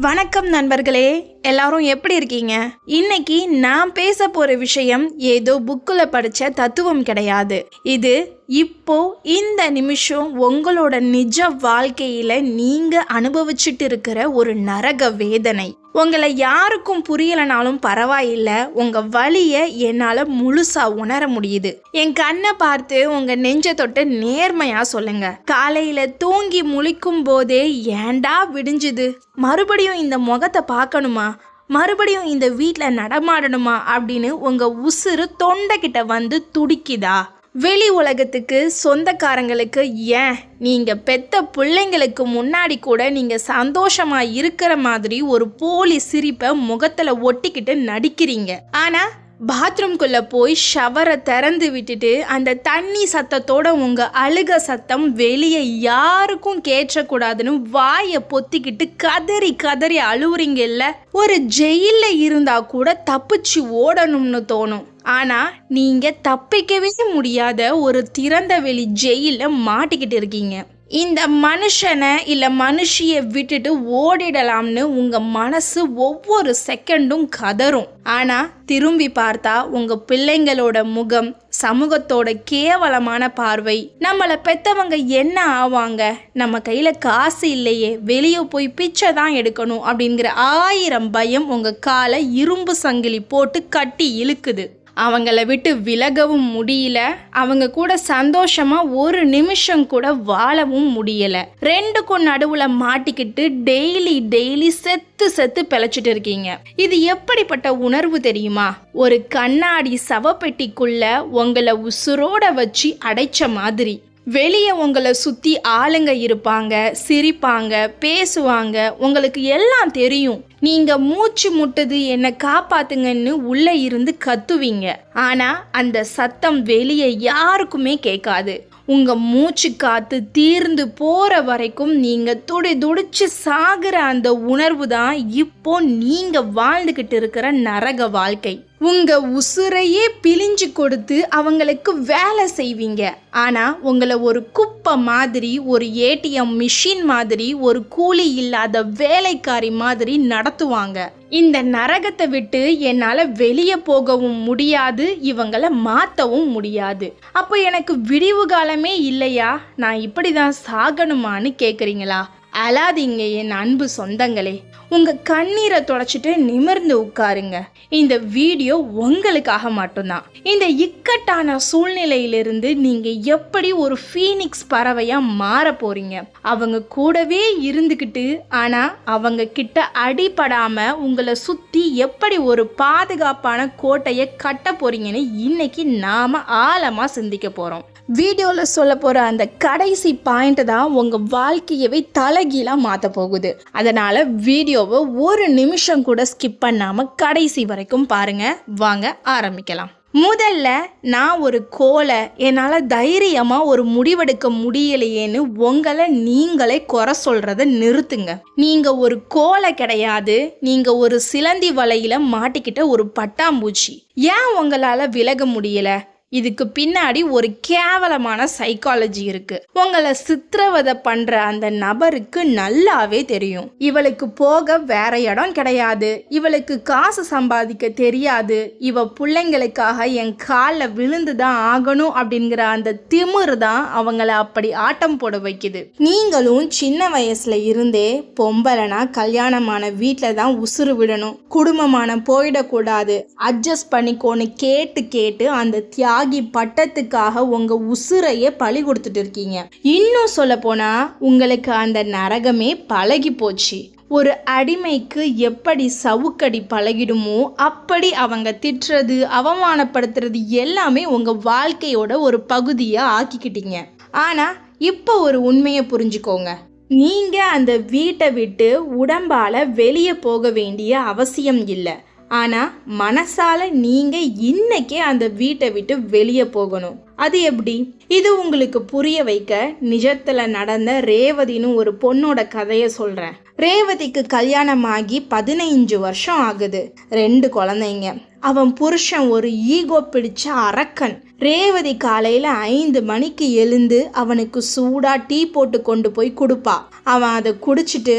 வணக்கம் நண்பர்களே, எல்லாரும் எப்படி இருக்கீங்க? இன்னைக்கு நான் பேச போற விஷயம் ஏதோ புக்கில் படிச்ச தத்துவம் கிடையாது. இது இப்போ இந்த நிமிஷம் உங்களோட நிஜ வாழ்க்கையில நீங்க அனுபவிச்சுட்டு இருக்கிற ஒரு நரக வேதனை. உங்களை யாருக்கும் புரியலனாலும் பரவாயில்ல, உங்க வலிய என்னால முழுசா உணர முடியுது. என் கண்ணை பார்த்து உங்க நெஞ்ச தொட்டு நேர்மையா சொல்லுங்க. காலையில தூங்கி முழிக்கும் போதே ஏண்டா விடிஞ்சுது, மறுபடியும் இந்த முகத்தை பார்க்கணுமா, மறுபடியும் இந்த வீட்டில் நடமாடணுமா அப்படின்னு உங்க உசுறு தொண்டைக்கிட்ட வந்து துடிக்குதா? வெளி உலகத்துக்கு சொந்தக்காரங்களுக்கு, ஏன் நீங்க பெத்த பிள்ளைங்களுக்கு முன்னாடி கூட நீங்க சந்தோஷமா இருக்கிற மாதிரி ஒரு போலி சிரிப்பை முகத்துல ஒட்டிக்கிட்டு நடிக்கிறீங்க. ஆனா பாத்ரூம்குள்ள போய் ஷவரை திறந்து விட்டுட்டு அந்த தண்ணி சத்தத்தோட உங்க அழுக சத்தம் வெளியே யாருக்கும் கேட்கக்கூடாதுன்னு வாயை பொத்திக்கிட்டு கதறி கதறி அழுவுறீங்கல்ல. ஒரு ஜெயில இருந்தா கூட தப்பிச்சு ஓடணும்னு தோணும். ஆனா நீங்க தப்பிக்கவே முடியாத ஒரு திறந்த வெளி ஜெயில மாட்டிக்கிட்டு இருக்கீங்க. இந்த மனுஷனை இல்ல மனுஷிய விட்டுட்டு ஓடிடலாம்னு உங்க மனசு ஒவ்வொரு செகண்டும் கதறும். ஆனா திரும்பி பார்த்தா உங்க பிள்ளைங்களோட முகம், சமூகத்தோட கேவலமான பார்வை, நம்மளை பெத்தவங்க என்ன ஆவாங்க, நம்ம கையில காசு இல்லையே, வெளியே போய் பிச்சை தான் எடுக்கணும் அப்படிங்கிற 1000 பயம் உங்க காலை இரும்பு சங்கிலி போட்டு கட்டி இழுக்குது. அவங்கள விட்டு விலகவும் முடியல, அவங்க கூட சந்தோஷமா ஒரு நிமிஷம் கூட வாழவும் முடியல. ரெண்டுக்கும் நடுவுல மாட்டிக்கிட்டு டெய்லி செத்து பிழைச்சிட்டு இருக்கீங்க. இது எப்படிப்பட்ட உணர்வு தெரியுமா? ஒரு கண்ணாடி சவப்பெட்டிக்குள்ள உங்களை உசுரோட வச்சு அடைச்ச மாதிரி. வெளியே உங்களை சுற்றி ஆளுங்க இருப்பாங்க, சிரிப்பாங்க, பேசுவாங்க, உங்களுக்கு எல்லாம் தெரியும். நீங்கள் மூச்சு முட்டுது என்னை காப்பாத்துங்கன்னு உள்ளே இருந்து கத்துவீங்க. ஆனால் அந்த சத்தம் வெளியே யாருக்குமே கேட்காது. உங்கள் மூச்சு காத்து தீர்ந்து போகிற வரைக்கும் நீங்கள் துடிச்சு சாகிற அந்த உணர்வு தான் இப்போ நீங்கள் வாழ்ந்துக்கிட்டு இருக்கிற நரக வாழ்க்கை. உங்கள் உசுரையே பிழிஞ்சு கொடுத்து அவங்களுக்கு வேலை செய்வீங்க. ஆனால் உங்களை ஒரு குப்பை மாதிரி, ஒரு ஏடிஎம் மிஷின் மாதிரி, ஒரு கூலி இல்லாத வேலைக்காரி மாதிரி நடத்துவாங்க. இந்த நரகத்தை விட்டு என்னால் வெளியே போகவும் முடியாது, இவங்களை மாற்றவும் முடியாது. அப்போ எனக்கு விடிவு காலமே இல்லையா, நான் இப்படி தான் சாகணுமான்னு கேட்குறீங்களா? அழாதீங்க என் அன்பு சொந்தங்களே. உங்க கண்ணீரை தொடச்சிட்டு நிமிர்ந்து உட்காருங்க. இந்த வீடியோ உங்களுக்காக மட்டும்தான். இந்த இக்கட்டான சூழ்நிலையிலிருந்து நீங்க எப்படி ஒரு ஃபீனிக்ஸ் பறவையா மாற போறீங்க. அவங்க கூடவே இருந்துக்கிட்டு ஆனா அவங்க கிட்ட அடிபடாம உங்களை சுத்தி எப்படி ஒரு பாதுகாப்பான கோட்டையை கட்ட போறீங்கன்னு இன்னைக்கு நாம ஆழமா சிந்திக்க போறோம். வீடியோவில் சொல்ல போகிற அந்த கடைசி பாயிண்ட் தான் உங்கள் வாழ்க்கையவே தலைகீழாக மாற்ற போகுது. அதனால் வீடியோவை ஒரு நிமிஷம் கூட ஸ்கிப் பண்ணாமல் கடைசி வரைக்கும் பாருங்கள். வாங்க ஆரம்பிக்கலாம். முதல்ல நான் ஒரு கோலை, என்னால் தைரியமாக ஒரு முடிவெடுக்க முடியலையேன்னு உங்களை நீங்களே குறை சொல்கிறத நிறுத்துங்க. நீங்கள் ஒரு கோலை கிடையாது, நீங்கள் ஒரு சிலந்தி வலையில் மாட்டிக்கிட்ட ஒரு பட்டாம்பூச்சி. ஏன் உங்களால் விலக முடியலை? இதுக்கு பின்னாடி ஒரு கேவலமான சைக்காலஜி இருக்கு. உங்களை சித்திரவதை பண்ற அந்த நபருக்கு நல்லாவே தெரியும். இவளுக்கு போக வேற இடம் கிடையாது, இவளுக்கு காசு சம்பாதிக்க தெரியாது, இவ பிள்ளைங்களுக்காக என் காலில் விழுந்துதான் ஆகணும் அப்படிங்கிற அந்த திமிரு தான் அவங்கள அப்படி ஆட்டம் போட வைக்குது. நீங்களும் சின்ன வயசுல இருந்தே பொம்பளைனா கல்யாணமான வீட்டில் தான் உசுறு விடணும், குடும்பமான போயிடக்கூடாது, அட்ஜஸ்ட் பண்ணிக்கோன்னு கேட்டு அந்த தியாகி பட்டத்துக்காக உங்க உசுரையே பழி கொடுத்துட்டு இருக்கீங்க. இன்னும் சொல்ல போனா உங்களுக்கு அந்த நரகமே பழகி போச்சு. ஒரு அடிமைக்கு எப்படி சவுக்கடி பழகிடுமோ அப்படி அவங்க திட்டுறது, அவமானப்படுத்துறது எல்லாமே உங்க வாழ்க்கையோட ஒரு பகுதியா ஆக்கிக்கிட்டீங்க. ஆனா இப்போ ஒரு உண்மையை புரிஞ்சுக்கோங்க. நீங்க அந்த வீட்டை விட்டு உடம்பால வெளியே போக வேண்டிய அவசியம் இல்லை. ஆனால் மனசால நீங்கள் இன்னைக்கே அந்த வீட்டை விட்டு வெளியே போகணும். அது எப்படி? இது உங்களுக்கு புரிய வைக்க நிஜத்தில் நடந்த ரேவதின்னு ஒரு பொண்ணோட கதையை சொல்கிறேன். ரேவதிக்கு கல்யாணம் ஆகி 15 வருஷம் ஆகுது. 2 குழந்தைங்க. அவன் புருஷன் ஒரு ஈகோ பிடிச்ச அரக்கன். ரேவதி காலையில் 5 மணிக்கு எழுந்து அவனுக்கு சூடாக டீ போட்டு கொண்டு போய் கொடுப்பா. அவன் அதை குடிச்சிட்டு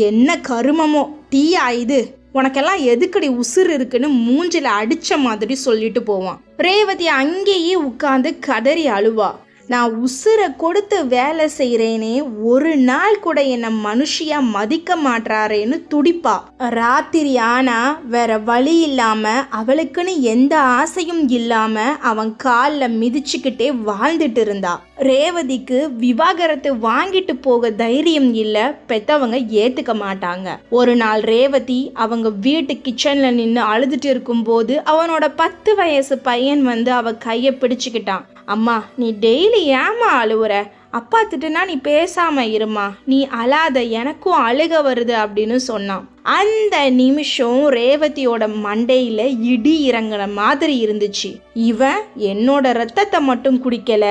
என்ன கருமமோ டீயா இது, உனக்கெல்லாம் எதுக்கடி உசுறு இருக்குன்னு மூஞ்சில அடிச்ச மாதிரி சொல்லிட்டு போவான். ரேவதி அங்கேயே உட்கார்ந்து கதறி அழுவா. நான் உசுரை கொடுத்து வேலை செய்கிறேனே, ஒரு நாள் கூட என்னை மனுஷியா மதிக்க மாட்டாரேன்னு துடிப்பா. ராத்திரி ஆனா வேற வழி இல்லாம, அவளுக்குன்னு எந்த ஆசையும் இல்லாம அவன் காலில் மிதிச்சுக்கிட்டே வாழ்ந்துட்டு இருந்தா. ரேவதிக்கு விவாகரத்து வாங்கிட்டு போக தைரியம் இல்லை, பெத்தவங்க ஏத்துக்க மாட்டாங்க. ஒரு நாள் ரேவதி அவங்க வீட்டு கிச்சன்ல நின்று அழுதுட்டு இருக்கும்போது அவனோட 10 வயசு பையன் வந்து அவ கையை பிடிச்சுக்கிட்டான். அம்மா, நீ டெய்லி ஏமா அழுவுற? அப்பா திட்டுனா நீ பேசாம இருமா, நீ அழாத, எனக்கும் அழுக வருது அப்படின்னு சொன்னான். அந்த நிமிஷம் ரேவதியோட மண்டையில இடி இறங்குன மாதிரி இருந்துச்சு. இவன் என்னோட ரத்தத்தை மட்டும் குடிக்கல,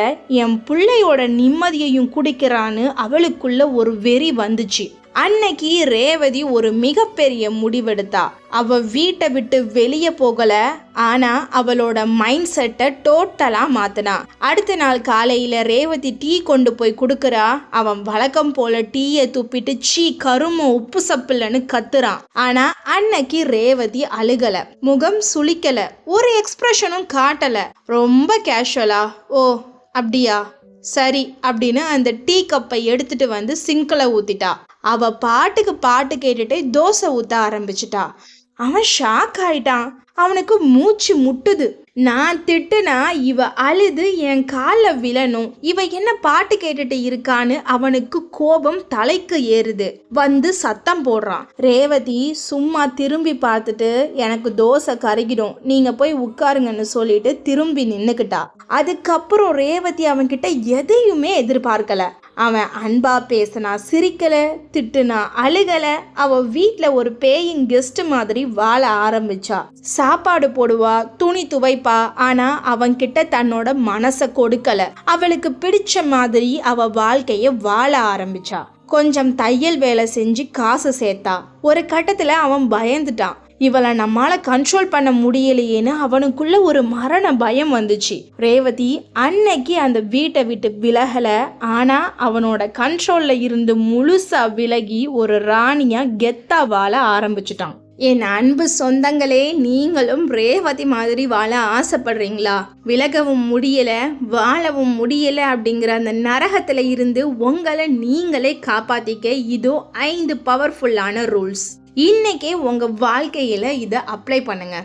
என் பிள்ளையோட நிம்மதியையும் குடிக்கிறான்னு அவளுக்குள்ள ஒரு வெறி வந்துச்சு. அன்னைக்கு ரேவதி ஒரு மிகப்பெரிய முடிவெடுத்தா. அவ வீட்டை விட்டு வெளியே போகல, ஆனா அவளோட மைண்ட் செட்டை டோட்டலா மாத்தினா. அடுத்த நாள் காலையில ரேவதி டீ கொண்டு போய் கொடுக்கறா. அவன் வழக்கம் போல டீயை துப்பிட்டு சீ கரும உப்பு சப்பில்லன்னு கத்துறான். ஆனா அன்னைக்கு ரேவதி அழுகல, முகம் சுளிக்கல, ஒரு எக்ஸ்பிரஷனும் காட்டல. ரொம்ப கேஷுவலா ஓ அப்படியா சரி அப்படின்னு அந்த டீ கப்பை எடுத்துட்டு வந்து சிங்கில் ஊத்திட்டா. அவ பாட்டுக்கு பாட்டு கேட்டுட்டு தோசை ஊத்த ஆரம்பிச்சிட்டா. அவன் ஷாக் ஆயிட்டான். அவனுக்கு மூச்சு முட்டுது. நான் திட்டுனா இவ அழுது என் காலில் விழணும், இவ என்ன பாட்டு கேட்டுட்டு இருக்கான்னு அவனுக்கு கோபம் தலைக்கு ஏறுது. வந்து சத்தம் போடுறான். ரேவதி சும்மா திரும்பி பார்த்துட்டு, எனக்கு தோசை கருகிடும், நீங்க போய் உட்காருங்கன்னு சொல்லிட்டு திரும்பி நின்னுக்கிட்டா. அதுக்கப்புறம் ரேவதி அவன்கிட்ட எதையுமே எதிர்பார்க்கல. அவன் அன்பா பேசினா சிரிக்கல, திட்டுனா அழுகல. அவ வீட்டில் ஒரு பேயிங் கெஸ்ட் மாதிரி வாழ ஆரம்பிச்சா. சாப்பாடு போடுவா, துணி துவைப்பா. ஆனா அவன்கிட்ட தன்னோட மனசை கொடுக்கல. அவளுக்கு பிடிச்ச மாதிரி அவ வாழ்க்கைய வாழ ஆரம்பிச்சா. கொஞ்சம் தையல் வேலை செஞ்சு காசு சேர்த்தா. ஒரு கட்டத்துல அவன் பயந்துட்டான். இவளை நம்மால கண்ட்ரோல் பண்ண முடியலையேன்னு அவனுக்குள்ள ஒரு மரண பயம் வந்துச்சு. ரேவதி அன்னைக்கு அந்த வீட்டை விட்டு விலகல, ஆனா அவனோட கண்ட்ரோல்ல இருந்து முழுசா விலகி ஒரு ராணியா கெத்தா வாழ ஆரம்பிச்சுட்டான். என் அன்பு சொந்தங்களே, நீங்களும் ரேவதி மாதிரி வாழ ஆசைப்படுறீங்களா? விலகவும் முடியல, வாழவும் முடியல அப்படிங்கிற அந்த நரகத்துல இருந்து உங்களை நீங்களே காப்பாத்திக்க இதோ 5 பவர்ஃபுல்லான ரூல்ஸ். இன்னைக்கே உங்க வாழ்க்கையில இதை அப்ளை பண்ணுங்க.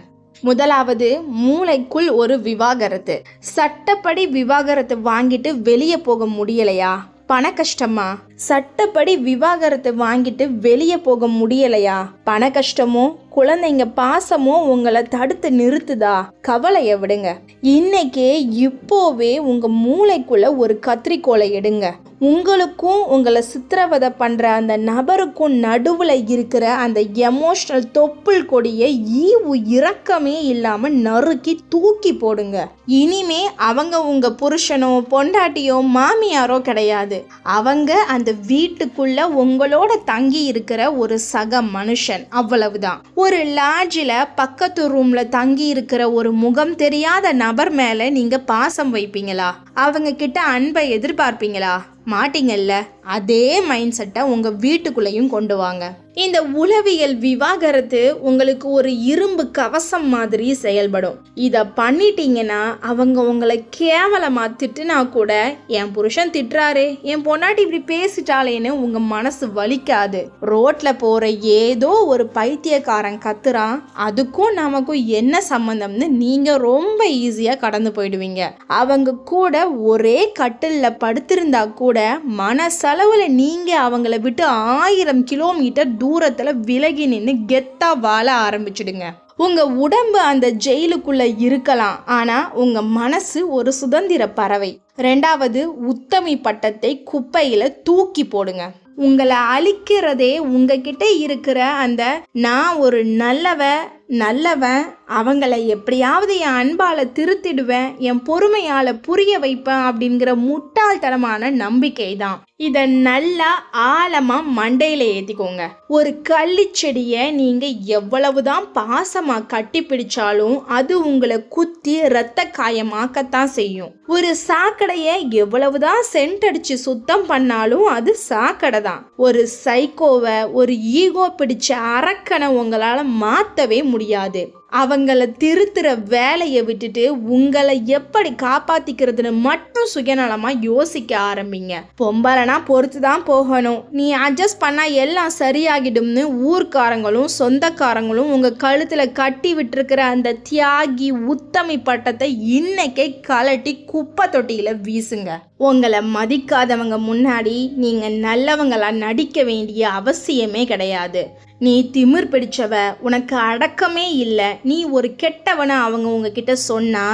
முதலாவது, மூளைக்குள் ஒரு விவாகரத்து. சட்டப்படி விவாகரத்து வாங்கிட்டு வெளியே போக முடியலையா? பண கஷ்டமா? சட்டப்படி விவாகரத்து வாங்கிட்டு வெளியே போக முடியலையா? பண கஷ்டமோ குழந்தைங்க பாசமோ உங்களை தடுத்து நிறுத்துதா? கவலையை விடுங்க. இன்னைக்கே இப்போவே உங்க மூளைக்குள்ள ஒரு கத்திரிக்கோலை எடுங்க. உங்களுக்கும் உங்களை சித்திரவதை பண்ற அந்த நபருக்கும் நடுவுல இருக்கிற அந்த எமோஷனல் தொப்புள் கொடியை ஈவு இரக்கமே இல்லாம நறுக்கி தூக்கி போடுங்க. இனிமே அவங்க உங்க புருஷனோ பொண்டாட்டியோ மாமியாரோ கிடையாது. அவங்க அந்த வீட்டுக்குள்ள உங்களோட தங்கி இருக்கிற ஒரு சக மனுஷன், அவ்வளவுதான். ஒரு லாட்ஜில் பக்கத்து ரூம்ல தங்கி இருக்கிற ஒரு முகம் தெரியாத நபர் மேல நீங்க பாசம் வைப்பீங்களா? அவங்க கிட்ட அன்பை எதிர்பார்ப்பீங்களா? மாட்டீங்கல்ல. அதே மைண்ட் செட்டை உங்க வீட்டுக்குள்ளேயும் கொண்டு வாங்க. இந்த உளவியல் விவாகரத்து உங்களுக்கு ஒரு இரும்பு கவசம் மாதிரி செயல்படும். இதை பண்ணிட்டீங்கன்னா அவங்க உங்களை கேவலமா திட்டுனா கூட, என் புருஷன் திட்டுறாரு, என் பொண்டாட்டி இப்படி பேசிட்டாலேன்னு உங்க மனசு வலிக்காது. ரோட்ல போற ஏதோ ஒரு பைத்தியக்காரன் கத்துறான், அதுக்கும் நமக்கும் என்ன சம்பந்தம்னு நீங்க ரொம்ப ஈஸியா கடந்து போயிடுவீங்க. அவங்க கூட ஒரே கட்டில்ல படுத்திருந்தா கூட மனசளவுல நீங்க அவங்கள விட்டு 1000 கிலோமீட்டர் தூரத்துல விலகி நின்று கெத்தா வாழ ஆரம்பிச்சிடுங்க. உங்க உடம்பு அந்த ஜெயிலுக்குள்ள இருக்கலாம், ஆனா உங்க மனசு ஒரு சுதந்திர பறவை. 2வது, உத்தமி பட்டத்தை குப்பையில தூக்கி போடுங்க. உங்களை அழிக்கிறதே உங்ககிட்ட இருக்கிற அந்த நான் ஒரு நல்லவ, நல்லவன், அவங்கள எப்படியாவது என் அன்பால் திருத்திடுவேன், என் பொறுமையால் புரிய வைப்பேன் அப்படிங்கிற முட்டாள்தனமான நம்பிக்கை தான். இதை நல்லா ஆழமாக மண்டையில் ஏற்றிக்கோங்க. ஒரு கள்ளிச்செடியை நீங்கள் எவ்வளவுதான் பாசமாக கட்டி பிடிச்சாலும் அது உங்களை குத்தி இரத்த காயமாக்கத்தான் செய்யும். ஒரு சாக்கடையை எவ்வளவுதான் சென்ட் அடிச்சு சுத்தம் பண்ணாலும் அது சாக்கடை தான். ஒரு சைக்கோவை, ஒரு ஈகோ பிடிச்ச அரக்கனை உங்களால் மாற்றவே முடியாது. அவங்கள திருத்துற வேலையை விட்டுட்டு உங்களை எப்படி காப்பாத்திக்கிறதுன்னு மட்டும் சுயநலமா யோசிக்க ஆரம்பிங்க. பொம்பளைனா பொறுத்து தான் போகணும், நீ அட்ஜஸ்ட் பண்ணா எல்லாம் சரியாகிடும்னு ஊர்க்காரங்களும் சொந்தக்காரங்களும் உங்க கழுத்துல கட்டி விட்டுருக்கிற அந்த தியாகி உத்தமி பட்டத்தை இன்னைக்கே கலட்டி குப்பை தொட்டியில வீசுங்க. உங்களை மதிக்காதவங்க முன்னாடி நீங்க நல்லவங்களா நடிக்க வேண்டிய அவசியமே கிடையாது. நீ திமிர் பிடிச்சவ, உனக்கு அடக்கமே இல்லை, நீ ஒரு கெட்டவனை அவங்க உங்ககிட்ட சொன்னா,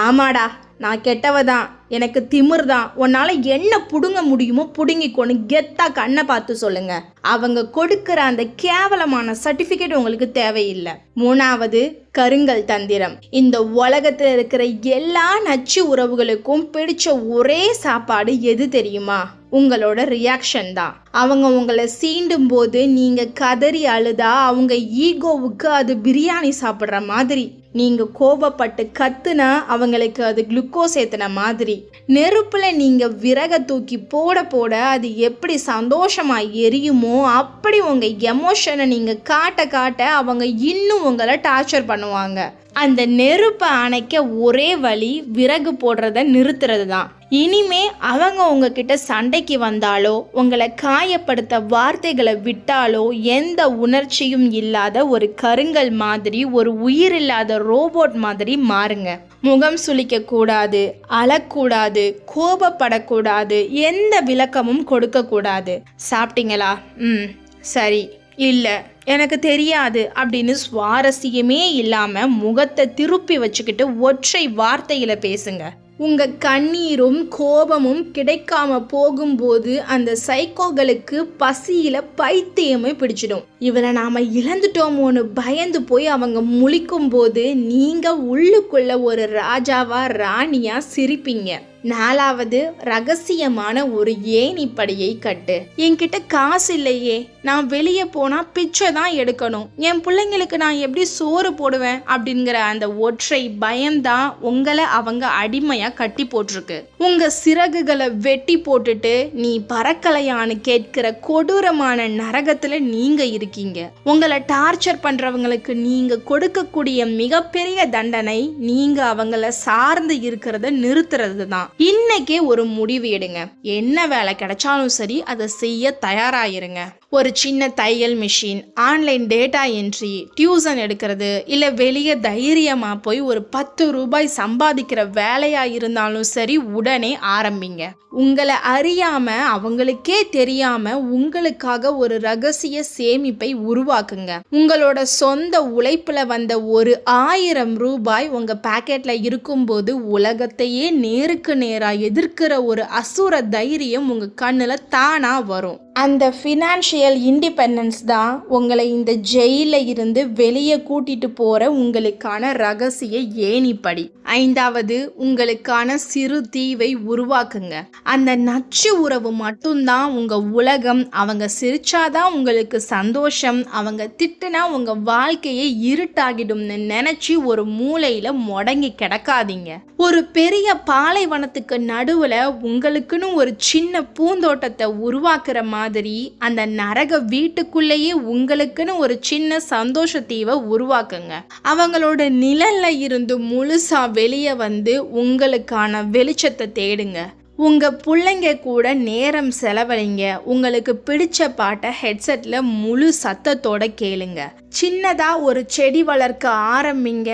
ஆமாடா நான் கெட்டவ தான், எனக்கு திமிர் தான், உன்னால் என்ன புடுங்க முடியுமோ புடுங்கிக்கொண்டு கெத்தா கண்ணை பார்த்து சொல்லுங்க. அவங்க கொடுக்குற அந்த கேவலமான சர்டிஃபிகேட் உங்களுக்கு தேவையில்லை. 3வது, கருங்கல் தந்திரம். இந்த உலகத்தில் இருக்கிற எல்லா நச்சு உறவுகளுக்கும் பிடிச்ச ஒரே சாப்பாடு எது தெரியுமா? உங்களோட ரியாக்ஷன் தான். அவங்க உங்களை சீண்டும் போது நீங்க கதறி அழுதா அவங்க ஈகோவுக்கு அது பிரியாணி சாப்பிட்ற மாதிரி. நீங்க கோபப்பட்டு கத்துனா அவங்களுக்கு அது குளுக்கோஸ் ஏத்துன மாதிரி. நெருப்புல நீங்க விறக தூக்கி போட போட அது எப்படி சந்தோஷமா எரியுமோ அப்படி உங்க எமோஷனை நீங்க காட்ட காட்ட அவங்க இன்னும் உங்களை டார்ச்சர் பண்ணுவாங்க. அந்த நெருப்பை அணைக்க ஒரே வழி விறகு போடுறத நிறுத்துறது தான். இனிமே அவங்க உங்ககிட்ட சண்டைக்கு வந்தாலோ உங்களை காயப்படுத்த வார்த்தைகளை விட்டாலோ எந்த உணர்ச்சியும் இல்லாத ஒரு கருங்கல் மாதிரி, ஒரு உயிர் இல்லாத ரோபோட் மாதிரி மாறுங்க. முகம் சுளிக்க கூடாது, அழக்கூடாது, கோபப்படக்கூடாது, எந்த விளக்கமும் கொடுக்க கூடாது. சாப்பிட்டீங்களா? சரி, இல்லை, எனக்கு தெரியாது அப்படின்னு சுவாரஸ்யமே இல்லாம முகத்தை திருப்பி வச்சுக்கிட்டு ஒற்றை வார்த்தையில பேசுங்க. உங்க கண்ணீரும் கோபமும் கிடைக்காம போகும்போது அந்த சைக்கோகளுக்கு பசியில பைத்தியமே பிடிச்சிடும். இவரை நாம இழந்துட்டோமோன்னு பயந்து போய் அவங்க முழிக்கும் போது நீங்க உள்ளுக்குள்ள ஒரு ராஜாவா ராணியா சிரிப்பீங்க. 4வது, ரகசியமான ஒரு ஏணிப்படியை கட்டு. என்கிட்ட காசு இல்லையே, நான் வெளியே போனா பிச்சை தான் எடுக்கணும், என் பிள்ளைங்களுக்கு நான் எப்படி சோறு போடுவேன் அப்படிங்கிற அந்த ஒற்றை பயம்தான் உங்களை அவங்க அடிமையா கட்டி போட்டிருக்கு. உங்க சிறகுகளை வெட்டி போட்டுட்டு நீ பறக்கலையான்னு கேட்கிற கொடூரமான நரகத்துல நீங்க இருக்கீங்க. உங்களை டார்ச்சர் பண்றவங்களுக்கு நீங்க கொடுக்கக்கூடிய மிகப்பெரிய தண்டனை நீங்க அவங்கள சார்ந்து இருக்கிறத நிறுத்துறது தான். இன்னைக்கே ஒரு முடிவு எடுங்க. என்ன வேலை கிடைச்சாலும் சரி அதை செய்ய தயாராயிருங்க. ஒரு சின்ன தையல் machine, online data entry, tuition எடுக்கிறது, இல்லை வெளியே தைரியமாக போய் ஒரு 10 ரூபாய் சம்பாதிக்கிற வேலையாக இருந்தாலும் சரி உடனே ஆரம்பிங்க. உங்களை அறியாம அவங்களுக்கே தெரியாம உங்களுக்காக ஒரு ரகசிய சேமிப்பை உருவாக்குங்க. உங்களோட சொந்த உழைப்புல வந்த ஒரு 1000 ரூபாய் உங்க பாக்கெட்ல இருக்கும்போது உலகத்தையே நேருக்கு நேரா எதிர்க்கிற ஒரு அசுர தைரியம் உங்க கண்ணுல தானா வரும். அந்த ஃபினான்ஷியல் இண்டிபெண்டன்ஸ் தான் உங்களை இந்த ஜெயிலில் இருந்து வெளியே கூட்டிட்டு போகிற உங்களுக்கான ரகசிய ஏணிப்படி. 5வது, உங்களுக்கான சிறு தீவை உருவாக்குங்க. அந்த நச்சு உறவு மட்டும்தான் உங்கள் உலகம். அவங்க சிரிச்சாதான் உங்களுக்கு சந்தோஷம், அவங்க திட்டுனா உங்கள் வாழ்க்கையை இருட்டாகிடும்னு நினச்சி ஒரு மூலையில் முடங்கி கிடக்காதீங்க. ஒரு பெரிய பாலைவனத்துக்கு நடுவில் உங்களுக்குன்னு ஒரு சின்ன பூந்தோட்டத்தை உருவாக்குற மாதிரி அந்த நரக வீட்டுக்குள்ளேயே உங்களுக்குன்னு ஒரு சின்ன சந்தோஷ தீவை உருவாக்குங்க. அவங்களோட நிழல்ல இருந்து முழுசா வெளியே வந்து உங்களுக்கான வெளிச்சத்தை தேடுங்க. உங்க பிள்ளைங்க கூட நேரம் செலவழிங்க. உங்களுக்கு பிடிச்ச பாட்டை ஹெட்செட்ல முழு சத்தத்தோட கேளுங்க. சின்னதா ஒரு செடி வளர்க்க ஆரம்பிங்க.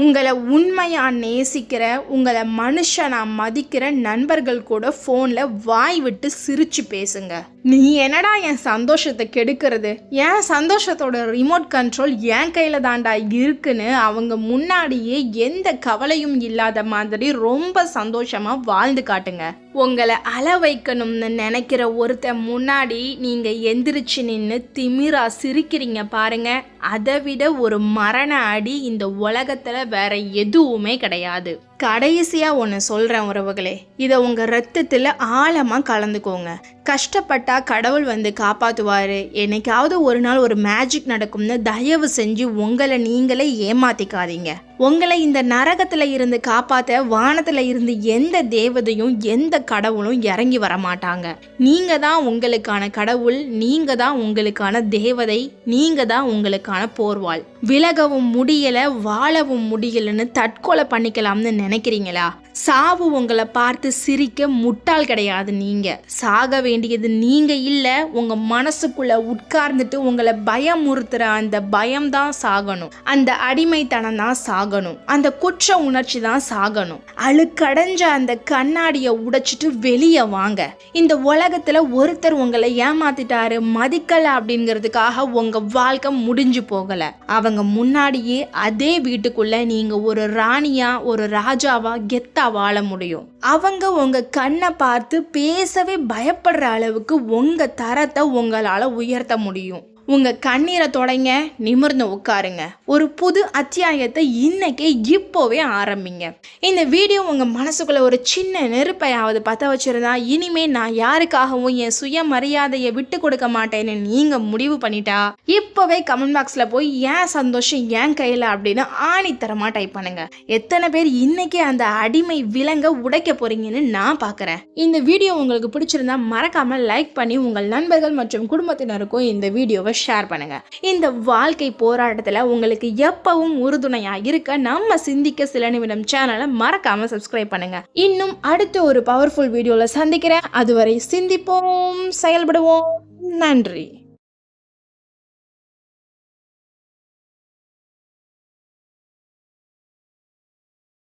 உங்களை உண்மையா நேசிக்கிற, உங்களை மனுஷனா மதிக்கிற நண்பர்கள் கூட போன்ல வாய் விட்டு சிரிச்சு பேசுங்க. நீ என்னடா என் சந்தோஷத்தை கெடுக்கிறது, என் சந்தோஷத்தோட ரிமோட் கண்ட்ரோல் என் கையில தாண்டா இருக்குன்னு அவங்க முன்னாடியே எந்த கவலையும் இல்லாத மாதிரி ரொம்ப சந்தோஷமா வாழ்ந்து காட்டுங்க. உங்களை அழ வைக்கணும்னு நினைக்கிற ஒருத்தன் முன்னாடி நீங்க எந்திரிச்சு நின்று திமிரா சிரிக்கிறீங்க பாருங்க, அதை விட ஒரு மரண அடி இந்த உலகத்துல வேற எதுவுமே கிடையாது. கடைசியா ஒன்று சொல்றேன் உறவுகளே, இதை உங்க ரத்தத்துல ஆழமா கலந்துக்கோங்க. கஷ்டப்பட்டா கடவுள் வந்து காப்பாத்துவாரு, என்னைக்காவது ஒரு நாள் ஒரு மேஜிக் நடக்கும்னு தயவு செஞ்சு உங்களை நீங்களே ஏமாத்திக்காதீங்க. உங்களை இந்த நரகத்துல இருந்து காப்பாத்த வானத்துல இருந்து எந்த தேவதையும் எந்த கடவுளும் இறங்கி வர மாட்டாங்க. நீங்க தான் உங்களுக்கான கடவுள், நீங்க தான் உங்களுக்கான தேவதை, நீங்க தான் உங்களுக்கான போர்வாள். விலகவும் முடியல வாழவும் முடியலன்னு தற்கொலை பண்ணிக்கலாம்னு நினைக்கிறீங்களா? சாவு உங்களை பார்த்து சிரிக்க முட்டாள் கிடையாது. நீங்க சாக வேண்டியது நீங்க இல்ல, உங்க மனசுக்குள்ள உட்கார்ந்துட்டு உங்களை பயமுறுத்துற அந்த பயம்தான் சாகணும், அந்த அடிமைத்தனம் தான் சாகணும், அந்த குற்ற உணர்ச்சி தான் சாகணும். அழுக்கடைஞ்ச அந்த கண்ணாடியை உடைச்சிட்டு வெளியே வாங்க. இந்த உலகத்துல ஒருத்தர் உங்களை ஏமாத்திட்டாரு மதிக்கல அப்படிங்கிறதுக்காக உங்க வாழ்க்கை முடிஞ்சு போகல. அவங்க முன்னாடியே அதே வீட்டுக்குள்ள நீங்க ஒரு ராணியா ஒரு ராஜாவா கெத்தா வாழ முடியும். அவங்க உங்க கண்ணை பார்த்து பேசவே பயப்படுற அளவுக்கு உங்க தரத்தை உங்களால உயர்த்த முடியும். உங்க கண்ணீரை தொடங்க, நிமிர்ந்து உட்காருங்க. ஒரு புது அத்தியாயத்தை இன்னைக்கே இப்போவே ஆரம்பிங்க. இந்த வீடியோ உங்க மனசுக்குள்ள ஒரு சின்ன நெருப்பையாவது பற்ற வச்சிருந்தா இனிமே நான் யாருக்காகவும் என் சுயமரியாதையை விட்டு கொடுக்க மாட்டேன்னு நீங்க முடிவு பண்ணிட்டா இப்போவே கமெண்ட் பாக்ஸ்ல போய் ஏன் சந்தோஷம் என் கையில அப்படின்னு ஆணித்தரமா டைப் பண்ணுங்க. எத்தனை பேர் இன்னைக்கு அந்த அடிமை விலங்க உடைக்க போறீங்கன்னு நான் பாக்குறேன். இந்த வீடியோ உங்களுக்கு பிடிச்சிருந்தா மறக்காம லைக் பண்ணி உங்கள் நண்பர்கள் மற்றும் குடும்பத்தினருக்கும் இந்த வீடியோவை ஷேர் பண்ணுங்க. இந்த வாழ்க்கை போராட்டத்துல உங்களுக்கு எப்பவும் உறுதுணையா இருக்க நம்ம சிந்திக்க சில நிமிடம் சேனலை மறக்காம சப்ஸ்கிரைப் பண்ணுங்க. இன்னும் அடுத்த ஒரு பவர்ஃபுல் வீடியோல சந்திக்கிறேன். அதுவரை சிந்திப்போம், செயல்படுவோம். நன்றி.